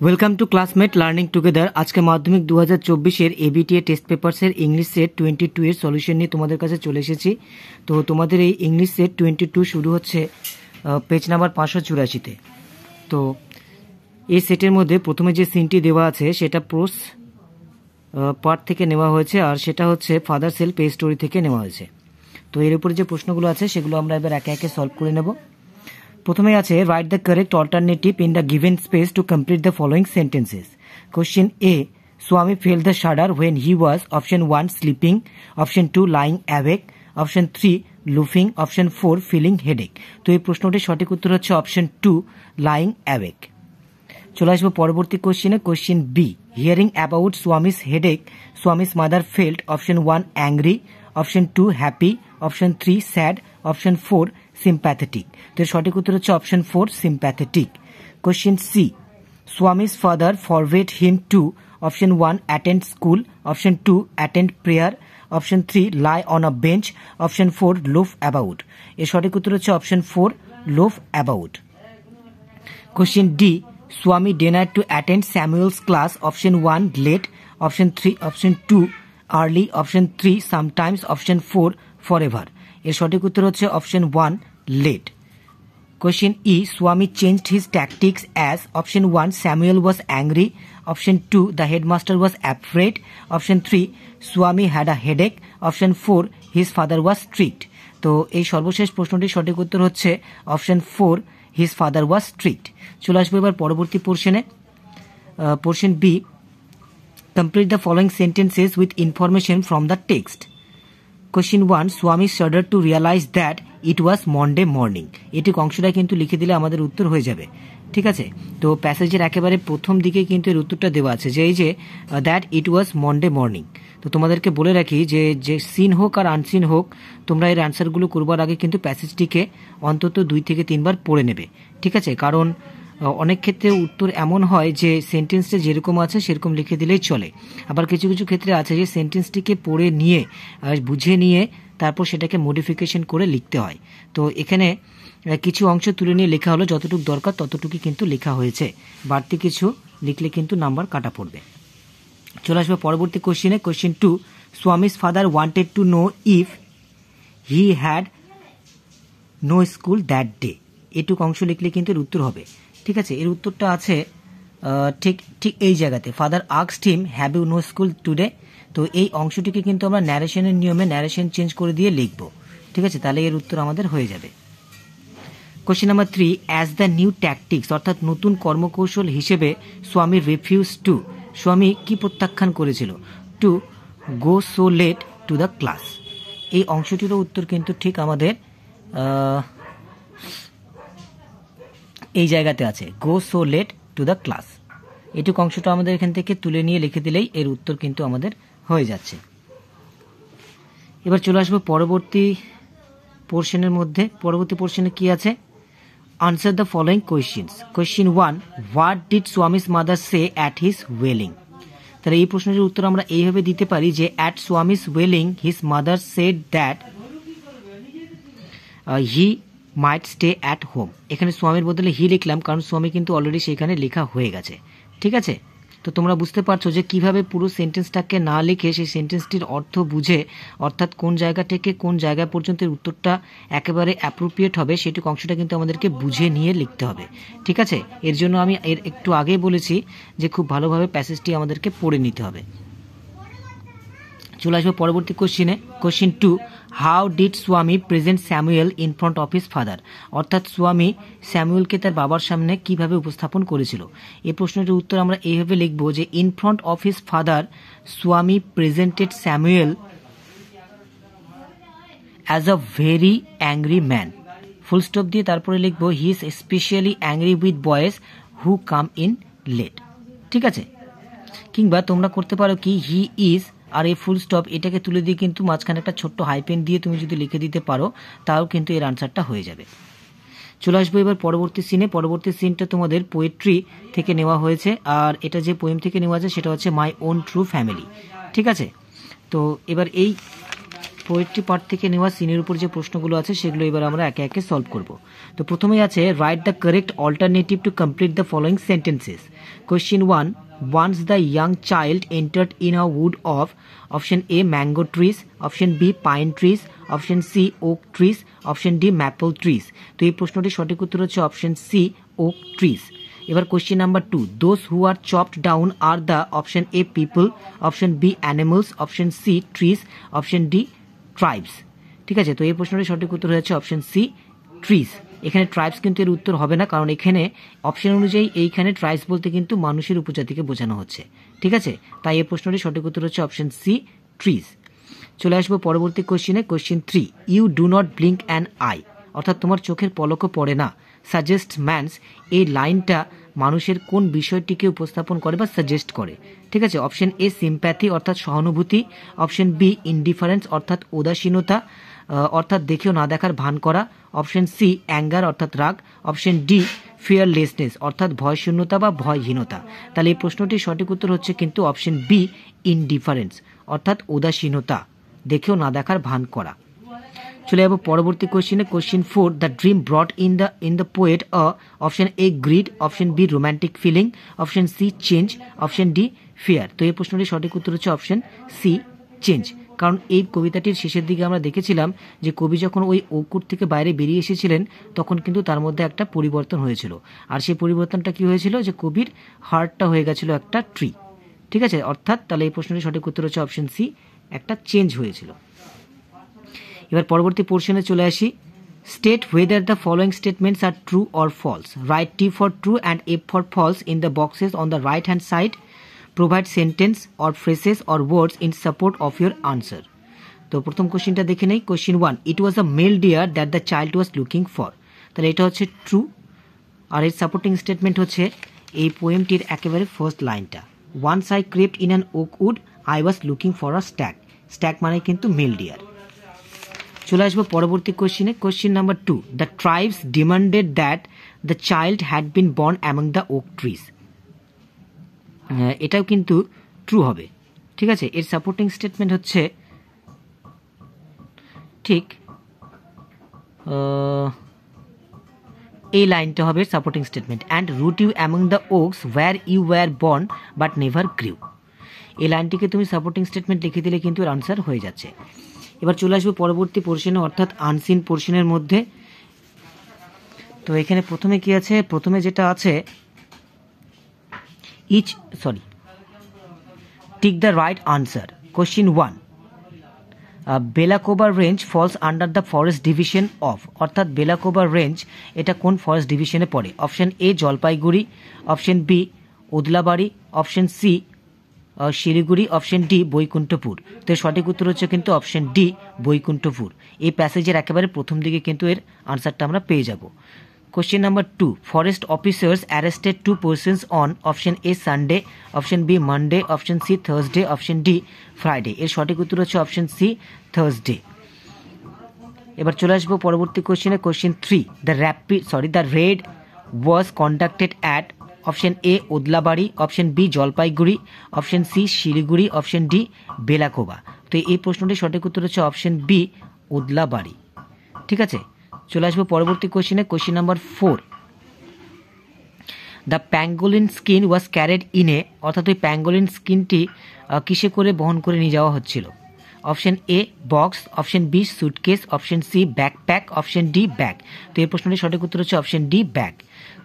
Welcome to classmate learning together. আজকে মাধ্যমিক 2024 ABTA test পেপারসের English set 22 এর সলিউশন নিয়ে তোমাদের কাছে চলে এসেছি। তো তোমাদের এই ইংলিশ সেট 22 শুরু হচ্ছে পেজ নাম্বার 584-তে। তো এই সেটের মধ্যে প্রথমে যে সিনটি দেওয়া আছে সেটা প্রোস পার্ট থেকে নেওয়া হয়েছে, আর সেটা হচ্ছে ফাদার সেল পেজ স্টোরি থেকে নেওয়া হয়েছে। তো এর উপরে যে প্রশ্নগুলো আছে সেগুলো আমরা এবার একে একে সলভ করে নেব। প্রথমে আছে right the correct alternative in the given space to complete the following sentences. Question a, Swami felt the shudder when he was option 1 sleeping, option 2 lying awake, option 3 loafing, option 4 feeling headache। তো এই প্রশ্নটির সঠিক উত্তর হচ্ছে option 2 lying awake। চলে আসবো পরবর্তী কোশ্চেনে। Question B, hearing about Swami's headache, Swami's mother felt option 1 angry, option 2 happy, option 3 sad, option 4 sympathetic। তো এর সঠিক উত্তর হচ্ছে option 4 sympathetic। Question C, Swami's father forbade him to option 1 attend school, option 2 attend prayer, option 3 lie on a bench, option 4 loaf about। এর সঠিক উত্তর হচ্ছে option 4 loaf about। Question D, Swami denied to attend Samuel's class, option 1 late, option 2 early, option 3 sometimes, option 4 forever। এর সঠিক উত্তর হচ্ছে option 1 late। Question E, Swami changed his tactics as option 1 Samuel was angry, option 2 the headmaster was afraid, option 3 Swami had a headache, option 4 his father was strict। তো এই সর্বশেষ প্রশ্নটির সঠিক উত্তর হচ্ছে option 4 his father was strict। চলে আসবো এবার পরবর্তী পোর্শনে। Portion B, complete the following sentences with information from the text। Question 1, Swami shuddered to realize that it was Monday morning। এটি অংশটা কিন্তু লিখে দিলে আমাদের উত্তর হয়ে যাবে, ঠিক আছে। তো প্যাসেজের একেবারে প্রথম দিকে কিন্তু এর উত্তরটা দেওয়া আছে যে এই যে that it was Monday morning. তো তোমাদেরকে বলে রাখি যে সিন হোক আর আনসিন হোক, তোমরা এর অ্যান্সারগুলো করবার আগে কিন্তু প্যাসেজটিকে অন্তত 2 থেকে 3 বার পড়ে নেবে, ঠিক আছে। কারণ অনেক ক্ষেত্রে উত্তর এমন হয় যে সেন্টেন্সটা যেরকম আছে সেরকম লিখে দিলেই চলে, আবার কিছু কিছু ক্ষেত্রে আছে যে সেন্টেন্সটিকে পড়ে নিয়ে বুঝে নিয়ে তারপর সেটাকে মডিফিকেশন করে লিখতে হয়। তো এখানে কিছু অংশ তুলে নিয়ে লেখা হলো, যতটুকু দরকার ততটুকুই কিন্তু লেখা হয়েছে, বাড়তি কিছু লিখলে কিন্তু নাম্বার কাটা পড়বে। চলে আসবে পরবর্তী কোশ্চেনে। Question 2, Swami's father wanted to know if he had no school that day। এটুকু অংশ লিখলে কিন্তু এর উত্তর হবে, ঠিক আছে। এর উত্তরটা আছে ঠিক এই জায়গাতে, father asked him have you no school today. তো এই অংশটিকে কিন্তু আমরা ন্যারেশনের নিয়মে ন্যারেশন চেঞ্জ করে দিয়ে লিখব, ঠিক আছে, তাহলে এর উত্তর আমাদের হয়ে যাবে। Question number 3, as the new tactics অর্থাৎ নতুন কর্মকৌশল হিসেবে স্বামী রিফিউজ টু, স্বামী কি প্রত্যাখ্যান করেছিল, to go so late to the class. এই অংশটিরও উত্তর কিন্তু ঠিক আমাদের এই জায়গাতে আছে, go so late to the class. এটুকু অংশটা আমাদের এখান থেকে তুলে নিয়ে লিখে দিলেই এর উত্তর কিন্তু আমাদের হয়ে যাচ্ছে। এবার চলে আসবো পরবর্তী পোর্শনের মধ্যে। পরবর্তী পোর্শনে কি আছে, answer the following questions. Question 1, what did Swami's mother say at his wailing. তাহলে এই প্রশ্নের উত্তর আমরা এইভাবে দিতে পারি যে at Swami's wailing his mother said that he might stay at home. এখানে স্বামীর বদলে হি লিখলাম কারণ স্বামী কিন্তু অলরেডি সেখানে লেখা হয়ে গেছে, ঠিক আছে। তো তোমরা বুঝতে পারছো যে কিভাবে পুরো সেন্টেন্সটাকে না লিখে সেই সেন্টেন্সটির অর্থ বুঝে, অর্থাৎ কোন জায়গা থেকে কোন জায়গা পর্যন্ত উত্তরটা একেবারে অ্যাপ্রোপ্রিয়েট হবে সেটুকু অংশটা কিন্তু আমাদেরকে বুঝে নিয়ে লিখতে হবে, ঠিক আছে। এর জন্য আমি এর একটু আগেই বলেছি যে খুব ভালোভাবে প্যাসেজটি আমাদেরকে পড়ে নিতে হবে। চলে আসবো পরবর্তী কোশ্চেনে। কোশ্চেন 2, হাউ ডিড স্বামী present Samuel in front of his father. অর্থাৎ স্বামী স্যামুয়েলকে তার বাবার সামনে কিভাবে উপস্থাপন করেছিল। এই প্রশ্নটির উত্তর আমরা এইভাবে লিখব যে in front of his father Swami presented Samuel as a very angry man. Full stop দিয়ে তারপরে লিখবো he is specially angry with boys who come in late, ঠিক আছে। কিংবা তোমরা করতে পারো কি হি ইজ আর এই ফুল স্টপ এটাকে তুলে দিয়ে কিন্তু মাঝখানে একটা ছোট্ট হাইপেন দিয়ে তুমি যদি লিখে দিতে পারো তাও কিন্তু এর আনসারটা হয়ে যাবে। চলে আসবো এবার পরবর্তী সিনে। পরবর্তী সিনটা তোমাদের পোয়েট্রি থেকে নেওয়া হয়েছে, আর এটা যে পোয়েম থেকে নেওয়া আছে সেটা হচ্ছে মাই ওন ট্রু ফ্যামিলি, ঠিক আছে। তো এবার এই পোয়েট্রি পার্ট থেকে নেওয়া সিনের উপর যে প্রশ্নগুলো আছে সেগুলো এবার আমরা একে একে সলভ করব। তো প্রথমেই আছে right the correct alternative to complete the following sentences. Question 1, once the young child entered in a wood of option A mango trees, option B pine trees, option C oak trees, option D maple trees। তো এই প্রশ্নটির সঠিক উত্তর হচ্ছে option C oak trees। এবার question number 2, those who are chopped down are the option A people, option B animals, option C trees, option D tribes. ঠিক আছে, তো এই প্রশ্নটির সঠিক উত্তর হচ্ছে অপশন সি ট্রিজ। এখানে ট্রাইবস কিন্তু এর উত্তর হবে না, কারণ এখানে অপশন অনুযায়ী এইখানে ট্রাইবস বলতে কিন্তু মানুষের উপজাতিকে বোঝানো হচ্ছে। ঠিক আছে, তাই এই প্রশ্নটির সঠিক উত্তর হচ্ছে অপশন সি ট্রিজ। চলে আসবো পরবর্তী কোশ্চেনে। Question 3, you do not blink an eye, অর্থাৎ তোমার চোখের পলকও পড়ে না, সাজেস্ট ম্যানস, এই লাইনটা মানুষের কোন বিষয়টিকে উপস্থাপন করে বা সাজেস্ট করে? ঠিক আছে, অপশন এ সিম্প্যাথি অর্থাৎ সহানুভূতি, অপশন বি ইনডিফারেন্স অর্থাৎ উদাসীনতা অর্থাৎ দেখেও না দেখার ভান করা, অপশন সি অ্যাঙ্গার অর্থাৎ রাগ, অপশন ডি ফিয়ারলেসনেস অর্থাৎ ভয়শূন্যতা বা ভয়হীনতা। তাহলে এই প্রশ্নটির সঠিক উত্তর হচ্ছে কিন্তু অপশন বি ইনডিফারেন্স অর্থাৎ উদাসীনতা, দেখেও না দেখার ভান করা। চলে যাবো পরবর্তী কোশ্চেনে। Question 4, the dream brought in the poet option A greed, option B romantic feeling, option C change, option D fear. তো এই প্রশ্নটির সঠিক উত্তর হচ্ছে অপশন সি চেঞ্জ। কারণ এই কবিতাটির শেষের দিকে আমরা দেখেছিলাম যে কবি যখন ওই অকুট থেকে বাইরে বেরিয়ে এসেছিলেন তখন কিন্তু তার মধ্যে একটা পরিবর্তন হয়েছিল, আর সেই পরিবর্তনটা কি হয়েছিল যে কবির হার্টটা হয়ে গেছিল একটা ট্রি। ঠিক আছে, অর্থাৎ তাহলে এই প্রশ্নটির সঠিক উত্তর হচ্ছে অপশন সি, একটা চেঞ্জ হয়েছিল। এবার পরবর্তী পোর্শনে চলে আসি। State whether the following statements are true or false. Write T for true and F for false in the boxes on the right hand side. Provide sentence or phrases or words in support of your answer. তো প্রথম কোশ্চেনটা দেখে নেই। Question 1, it was a male deer that the child was looking for। তাহলে এটা হচ্ছে true, আর এর supporting statement হচ্ছে এই পোয়েমটির একেবারে ফার্স্ট লাইনটা, once I crept in an oak wood I was looking for a stag। Stag মানে কিন্তু মেল ডিয়ার। চলে আসবো পরবর্তী কোশ্চেনে। Question number 2, the tribes demanded that the child had been born among the oak trees. এটাও কিন্তু true হবে। ঠিক আছে, এর সাপোর্টিং স্টেটমেন্ট হচ্ছে ঠিক এই লাইনটা হবে supporting statement, and root you among the oaks where you were born but never grew. এই লাইনটিকে তুমি সাপোর্টিং স্টেটমেন্ট লিখে দিলে কিন্তু এর আনসার হয়ে যাচ্ছে। এবার চলে আসবো পরবর্তী পোর্শনে অর্থাৎ আনসিন পোর্শনের মধ্যে। তো এখানে প্রথমে কি আছে, প্রথমে যেটা আছে tick the right answer. Question 1, Belakoba range falls under the forest division of, অর্থাৎ বেলাকোবা রেঞ্জ এটা কোন ফরেস্ট ডিভিশনে পড়ে? Option A Jalpaiguri, option B Odlabari, option C Siliguri, option D Baikunthapur. তো এর সঠিক উত্তর হচ্ছে কিন্তু অপশন ডি বৈকুণ্ঠপুর। এই প্যাসেজের একেবারে প্রথম দিকে কিন্তু এর আনসারটা আমরা পেয়ে যাব। Question number 2, forest officers arrested 2 persons on option A Sunday, option B Monday, option C Thursday, option D Friday. এর সঠিক উত্তর হচ্ছে অপশন সি থার্সডে। এবার চলে আসবো পরবর্তী কোশ্চেনে। Question 3, the raid was conducted at option A Odlabari, option B Jalpaiguri, option C Siliguri, option D Belakoba. তো এই প্রশ্নটির সঠিক উত্তর হচ্ছে অপশন বি ওদলাবাড়ি। ঠিক আছে, চলে আসবো পরবর্তী কোশ্চেনে। Question number 4, the pangolin skin was carried in a, অর্থাৎ ওই প্যাঙ্গোলিন স্কিনটি কিসে করে বহন করে নিয়ে যাওয়া হচ্ছিল? Option A box, option B suitcase, option C backpack, option D bag. তো এই প্রশ্নটির সঠিক উত্তর হচ্ছে option D bag.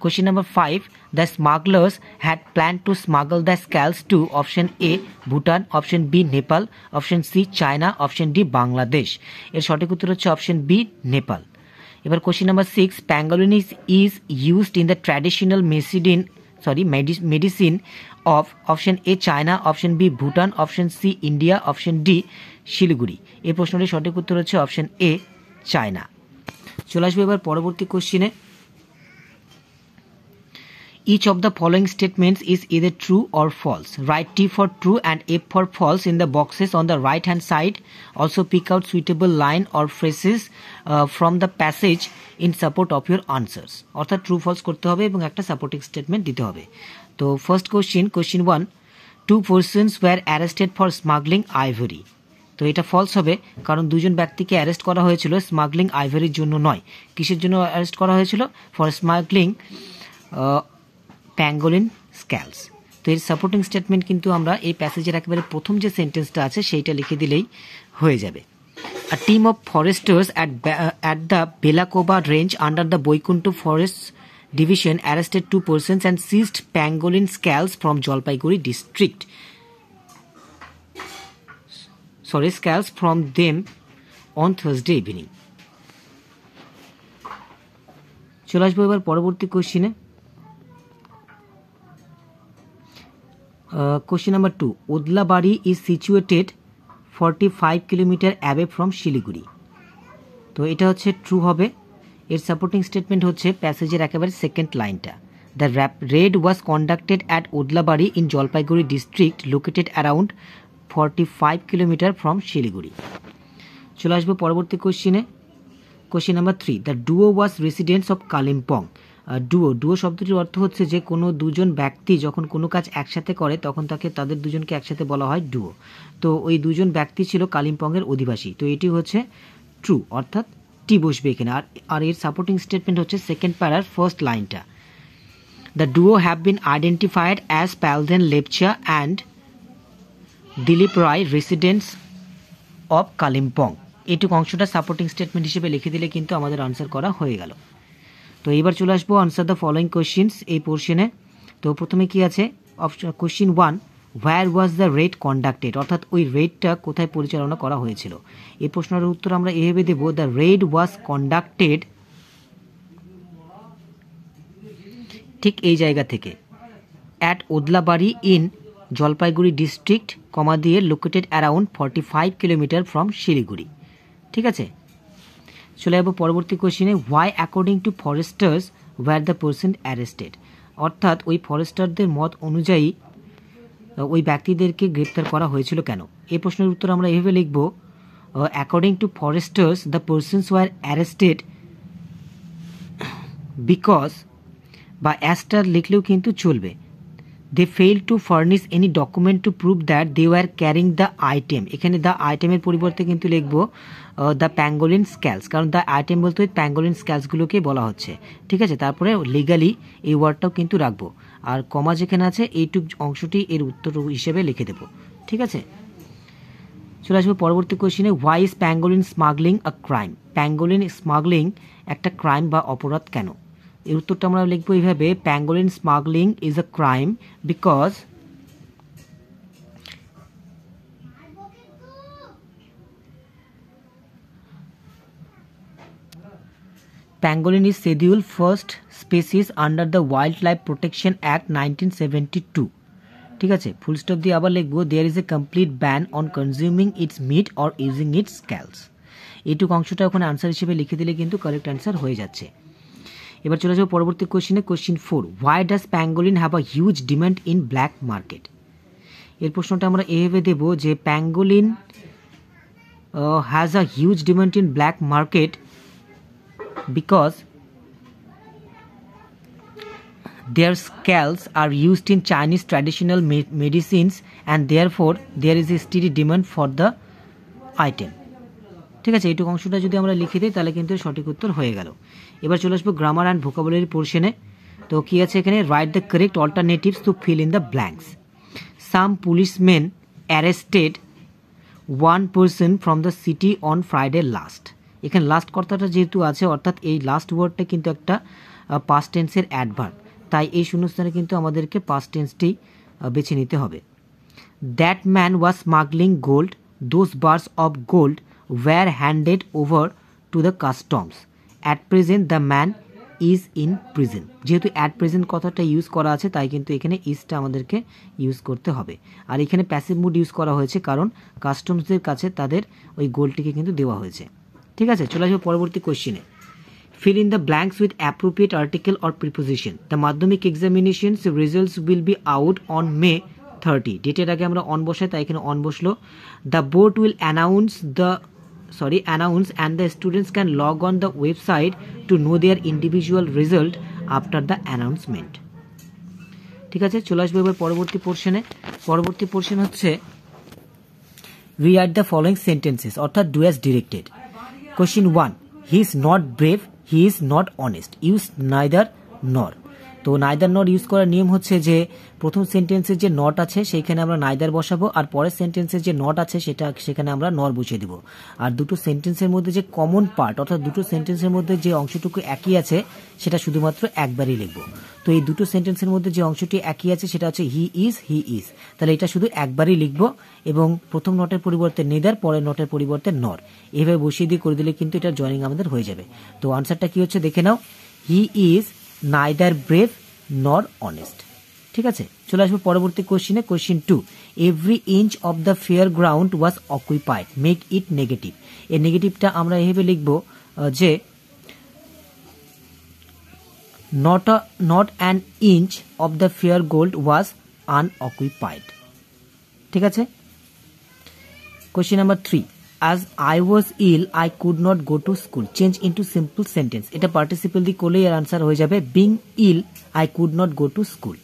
Question number 5, the smugglers had planned to smuggle the scalps to option A Bhutan, option B Nepal, option C China, option D Bangladesh। এর সঠিক উত্তর হচ্ছে অপশন বি নেপাল। এবার question number 6, pangolin is used in the traditional medicine of option A China, option B Bhutan, option C India, option D Siliguri. এই প্রশ্নটির সঠিক উত্তর হচ্ছে অপশন এ চায়না। চলে আসবে এবার পরবর্তী কোশ্চেনে। Each of the following statements is either true or false. Write T for true and F for false in the boxes on the right hand side. Also pick out suitable line or phrases from the passage in support of your answers. অর্থাৎ true false করতে হবে এবং একটা supporting statement দিতে হবে। তো first question 1, 2 persons were arrested for smuggling ivory. তো এটা ফলস হবে, কারণ দুজন ব্যক্তিকে অ্যারেস্ট করা হয়েছিল স্মাগলিং আইভরির জন্য নয়। কিসের জন্য অ্যারেস্ট করা হয়েছিল? For smuggling pangolin scales. তো এর সাপোর্টিং স্টেটমেন্ট কিন্তু আমরা এই প্যাসেজের একেবারে প্রথম যে সেন্টেন্সটা আছে সেইটা লিখে দিলেই হয়ে যাবে। A team of foresters at the Belakova range under the Boikuntu Forest Division arrested 2 persons and seized pangolin scales from Jalpaiguri district. Scales from them on Thursday evening. চলে আসবো এবার পরবর্তী কোশ্চিনে। Question number 2. Odlabari is situated 45 kilometre away from Siliguri. তো এটা হচ্ছে true হবে। এর সাপোর্টিং স্টেটমেন্ট হচ্ছে প্যাসেজের একেবারে সেকেন্ড লাইনটা। The raid was conducted at Odlabari in Jalpaiguri district located around 45 kilometre from Siliguri. চলে আসবো পরবর্তী কোশ্চিনে। Question number 3. The duo was residents of Kalimpong. Duo শব্দটির অর্থ হচ্ছে যে কোনো দুজন ব্যক্তি যখন কোনো কাজ একসাথে করে তখন তাদের দুজনকে একসাথে বলা হয় ডুও। তো ওই দুজন ব্যক্তি ছিল কালিম্পংয়ের অধিবাসী। তো এটি হচ্ছে ট্রু, অর্থাৎ টি বসবে এখানে। আর এর সাপোর্টিং স্টেটমেন্ট হচ্ছে সেকেন্ড প্যারার ফার্স্ট লাইনটা। The duo have been identified as Palden Lepcha and Dilip Roy residents of Kalimpong. এইটুকু অংশটা সাপোর্টিং স্টেটমেন্ট হিসেবে লিখে দিলে কিন্তু আমাদের আনসার করা হয়ে গেল। তো এবার চলে আসবো আনসার দ্য ফলোয়িং কোশ্চিনস এই পোর্শনে। তো প্রথমে কি আছে? Option question 1, where was the red conducted, অর্থাৎ ওই রেডটা কোথায় পরিচালনা করা হয়েছিল। এই প্রশ্নের উত্তর আমরা এভাবে দেব, দ্য রেড ওয়াজ কন্ডাক্টেড, ঠিক এই জায়গা থেকে, at Odlabari in Jalpaiguri district, comma দিয়ে located around 45 kilometre from Siliguri. ঠিক আছে, চলে যাবো পরবর্তী কোশ্চেনে। Why according to foresters were the person arrested, অর্থাৎ ওই ফরেস্টারদের মত অনুযায়ী ওই ব্যক্তিদেরকে গ্রেপ্তার করা হয়েছিল কেন। এই প্রশ্নের উত্তর আমরা এভাবে লিখব, according to foresters the persons were arrested because, বা অ্যাস্টার লিখলেও কিন্তু চলবে, they fail to furnish any document to prove that they were carrying the item. এখানে দ্য আইটেমের পরিবর্তে কিন্তু লিখব দ্য প্যাঙ্গোলিন স্ক্যালস, কারণ দ্য আইটেম বলতে ওই প্যাঙ্গোলিন স্ক্যালসগুলোকে বলা হচ্ছে। ঠিক আছে, তারপরে লিগালি এই ওয়ার্ডটাও কিন্তু রাখবো, আর কমা যেখানে আছে এইটুক অংশটি এর উত্তর হিসেবে লিখে দেবো। ঠিক আছে, চলে আসবো পরবর্তী কোশ্চেনে। Why is pangolin smuggling a crime, pangolin smuggling একটা ক্রাইম বা অপরাধ কেন। এর উত্তরটা আমরা লিখবো এইভাবে, pangolin smuggling is a crime because pangolin is scheduled first species under the Wildlife Protection Act 1972. ঠিক আছে, ফুল স্টপ দিয়ে আবার লিখবো, there is a complete ban on consuming its meat or using its scales. এইটুকু অংশটা ওখানে আনসার হিসেবে লিখে দিলে কিন্তু কারেক্ট অ্যান্সার হয়ে যাচ্ছে। এবার চলে যাবো পরবর্তী কোশ্চেনে। Question 4, why does pangolin have a huge demand in black market. এর প্রশ্নটা আমরা এভাবে দেব যে pangolin has a huge demand in black market because their scales are used in Chinese traditional medicines and therefore there is a steady demand for the item. ঠিক আছে, এইটুকু অংশটা যদি আমরা লিখে দিই তাহলে কিন্তু সঠিক উত্তর হয়ে গেল। এবার চলে আসবো গ্রামার অ্যান্ড ভোকাবুলারি পোর্শনে। তো কি আছে এখানে, write the correct alternatives to fill in the blanks. Some policemen arrested 1 person from the city on Friday last। এখানে লাস্ট কথাটা যেহেতু আছে, অর্থাৎ এই লাস্ট ওয়ার্ডটা কিন্তু একটা পাস্ট টেন্সের অ্যাডভার্ব, তাই এই শূন্যস্থানে কিন্তু আমাদেরকে পাস্ট টেন্সটি বেছে নিতে হবে। That man was smuggling gold, those bars of gold were handed over to the customs, at present the man is in prison. যেহেতু অ্যাট প্রেজেন্ট কথাটা ইউজ করা আছে তাই কিন্তু এখানে ইজটা আমাদেরকে ইউজ করতে হবে। আর এখানে প্যাসিভ মুড ইউজ করা হয়েছে কারণ কাস্টমসদের কাছে তাদের ওই গোল্ডটিকে কিন্তু দেওয়া হয়েছে। ঠিক আছে, চলে আসবো পরবর্তী কোশ্চেনে। Fill in the blanks with appropriate article or preposition. The Madhyamik examinations results will be out on May 30। ডেটের আগে আমরা অন বসাই তাই এখানে অন বসলো। The board will announce and the students can log on the website to know their individual result after the announcement. ঠিক আছে, চলে আসবো এবার পরবর্তী পোর্শনে। পরবর্তী পোর্শন হচ্ছে রিরাইট দ্য ফলোয়িং সেন্টেন্সেস, অর্থাৎ do as directed. Question 1, he is not brave, he is not honest, use neither নর। তো নাইদার নর ইউজ করার নিয়ম হচ্ছে যে প্রথম সেন্টেন্সের যে নট আছে সেইখানে আমরা নাইদার বসাবো, আর পরের সেন্টেন্সের যে নট আছে সেখানে আমরা নর বসিয়ে দিব। আর দুটো সেন্টেন্সের মধ্যে যে কমন পার্ট, অর্থাৎ দুটো সেন্টেন্সের মধ্যে যে অংশটুকু একই আছে সেটা শুধুমাত্র একবারই লিখবো। তো এই দুটো সেন্টেন্সের মধ্যে যে অংশটি একই আছে সেটা হচ্ছে হি ইজ, তাহলে এটা শুধু একবারই লিখবো এবং প্রথম নটের পরিবর্তে নেদার, পরের নটের পরিবর্তে নর, এভাবে বসিয়ে দিয়ে করে দিলে কিন্তু এটা জয়নিং আমাদের হয়ে যাবে। তো আনসারটা কি হচ্ছে দেখে নাও, he is neither brave nor honest. ঠিক আছে, চলে আসবো পরবর্তী কোশ্চিনে। Question 2, every inch of the fair ground was occupied, make it negative. এই নেগেটিভটা আমরা এভাবে লিখবো যে not an inch of the fair gold was unoccupied। ঠিক আছে। Question number 3, as I was ill I could not go to school, change into simple sentence। এটা participle দিয়ে করলেই এর আনসার হয়ে যাবে, being ill I could not go to school।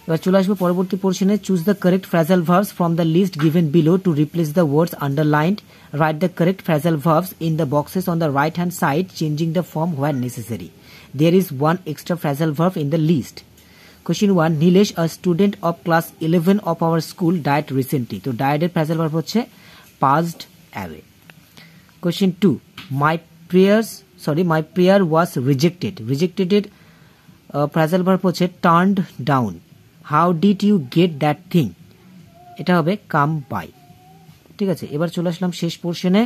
এবার চলে আসবো পরবর্তী পোর্শনে। Choose the correct phrasal verbs from the list given below to replace the words underlined, write the correct phrasal verbs in the boxes on the right hand side, changing the form where necessary. There is one extra phrasal verb in the list. Question 1, Nilesh, a student of class 11 of our school, died recently. তো died এর phrasal verb হচ্ছে passed away. Question 2, my prayer was rejected. Rejected এর phrasal verb হচ্ছে turned down. How did you get that thing? এটা হবে come by। ঠিক আছে, এবার চলে আসলাম শেষ পোর্শনে।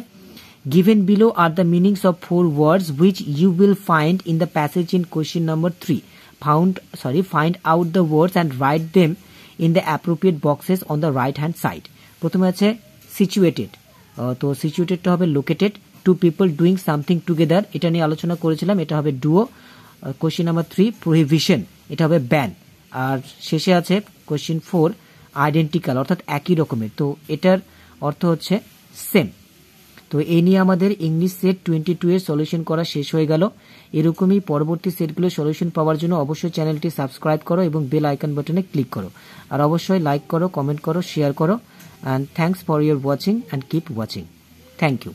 Given below are the meanings of 4 words which you will find in the passage in question number 3. Find out the words and write them in the appropriate boxes on the right hand side. প্রথমে আছে situated, তো situated টা হবে located, two people doing something together, এটা নিয়ে আলোচনা করেছিলাম, এটা হবে duo। question number 3 prohibition, এটা হবে ban। আর শেষে আছে question 4 identical, অর্থাৎ একই রকমের, তো এটার অর্থ হচ্ছে same। তো এই নিয়ে আমাদের ইংলিশ সেট 22 এর সলিউশন করা শেষ হয়ে গেল। এরকমই পরবর্তী সেটগুলোর সলিউশন পাওয়ার জন্য অবশ্যই চ্যানেলটি সাবস্ক্রাইব করো এবং বেল আইকন বাটনে ক্লিক করো, আর অবশ্যই লাইক করো, কমেন্ট করো, শেয়ার করো। And thanks for your watching and keep watching. Thank you.